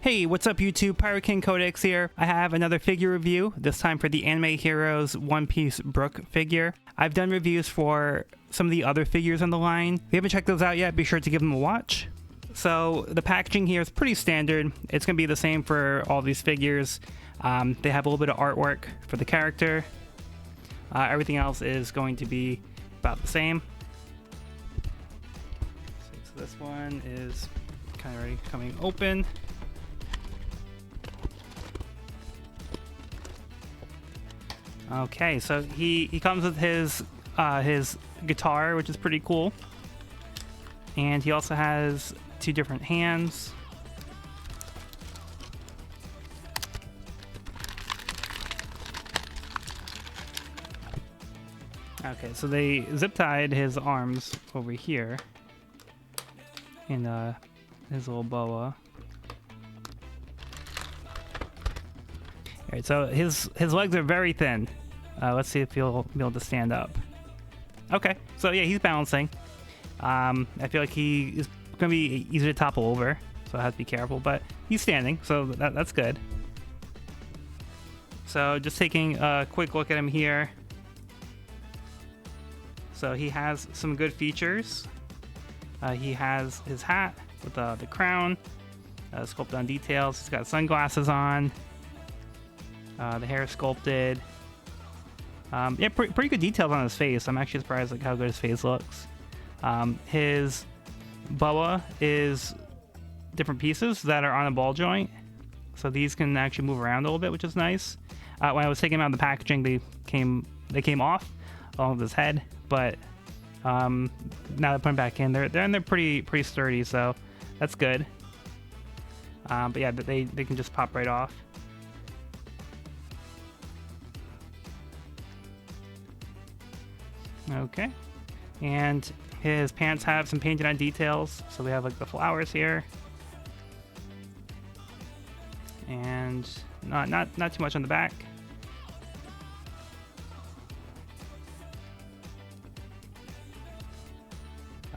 Hey, what's up YouTube? Pirate King Codex here. I have another figure review, this time for the Anime Heroes One Piece Brook figure. I've done reviews for some of the other figures on the line. If you haven't checked those out yet, be sure to give them a watch. So the packaging here is pretty standard. It's going to be the same for all these figures. They have a little bit of artwork for the character. Everything else is going to be about the same. So this one is kind of already coming open. Okay, so he comes with his guitar, which is pretty cool, and he also has two different hands. Okay, so they zip tied his arms over here in his little boa. All right, so his legs are very thin. Let's see if he'll be able to stand up. Okay, so yeah, he's balancing. I feel like he is going to be easy to topple over, so I have to be careful, but he's standing, so that's good. So just taking a quick look at him here. So he has some good features. He has his hat with the crown, sculpted on details. He's got sunglasses on. The hair is sculpted. Yeah, pretty good details on his face. I'm actually surprised how good his face looks. His boa is different pieces that are on a ball joint, so these can actually move around a little bit, which is nice. When I was taking them out of the packaging, they came off along with his head, but now they're putting back in. They're pretty sturdy, so that's good. But yeah, they can just pop right off. Okay, and his pants have some painted on details, so we have like the flowers here, and not too much on the back.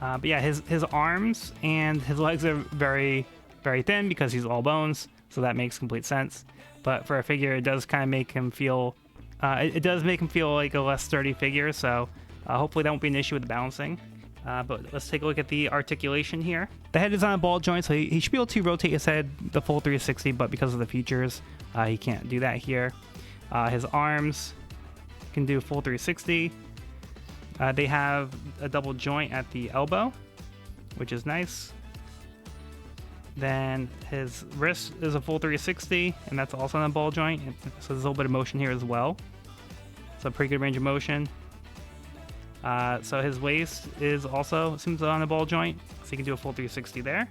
But yeah, his arms and his legs are very thin because he's all bones, so that makes complete sense. But for a figure, it does kind of make him feel it does make him feel like a less sturdy figure, so hopefully that won't be an issue with the balancing. But let's take a look at the articulation here. The head is on a ball joint, so he should be able to rotate his head the full 360, but because of the features, he can't do that here. His arms can do full 360. They have a double joint at the elbow, which is nice. Then his wrist is a full 360, and that's also on a ball joint, so there's a little bit of motion here as well. So pretty good range of motion. So his waist is also seems on a ball joint, so he can do a full 360 there.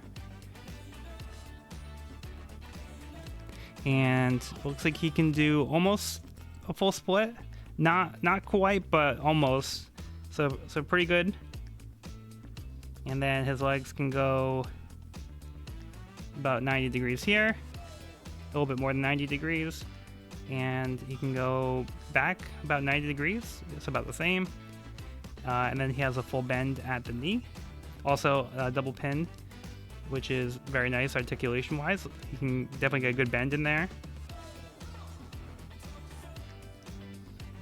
And looks like he can do almost a full split, not quite, but almost. So pretty good. And then his legs can go about 90 degrees here, a little bit more than 90 degrees, and he can go back about 90 degrees. It's about the same. And then he has a full bend at the knee, also double pinned, which is very nice articulation wise. He can definitely get a good bend in there.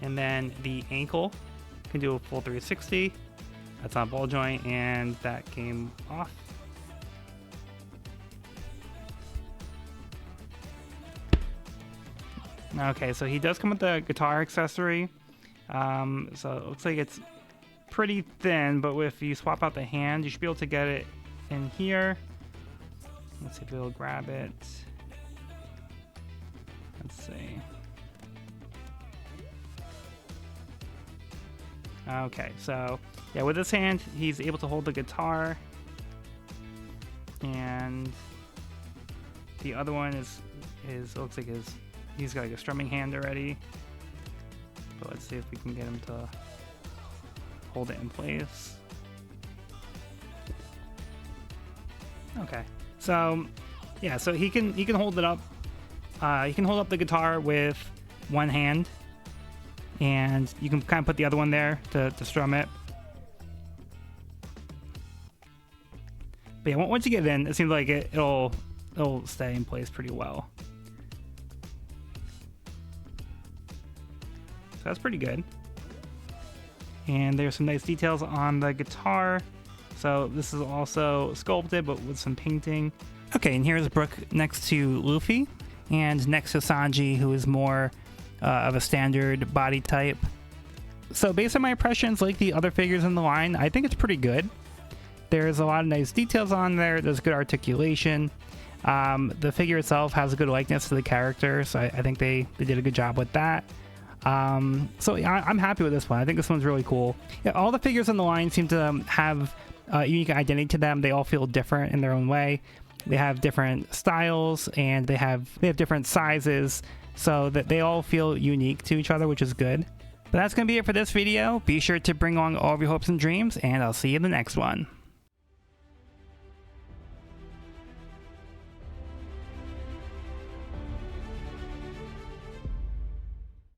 And then the ankle can do a full 360. That's on a ball joint, and that came off. Okay, so he does come with the guitar accessory. So it looks like it's pretty thin, but if you swap out the hand, you should be able to get it in here. Let's see if we'll grab it. Let's see. Okay, so yeah, with this hand, he's able to hold the guitar, and the other one is looks like he's got like a strumming hand already. But let's see if we can get him to hold it in place. Okay, so yeah, so he can hold it up. He can hold up the guitar with one hand, and you can kind of put the other one there to strum it. But yeah, once you get it in, it seems like it'll it'll stay in place pretty well. So that's pretty good. And there's some nice details on the guitar. So this is also sculpted, but with some painting. Okay, and here's Brook next to Luffy, and next to Sanji, who is more of a standard body type. So based on my impressions, like the other figures in the line, I think it's pretty good. There's a lot of nice details on there. There's good articulation. The figure itself has a good likeness to the character, so I think they did a good job with that. So yeah, I'm happy with this one. I think this one's really cool. Yeah, all the figures in the line seem to have a unique identity to them. They all feel different in their own way. They have different styles, and they have different sizes, so that they all feel unique to each other, which is good. But that's going to be it for this video. Be sure to bring along all of your hopes and dreams, and I'll see you in the next one.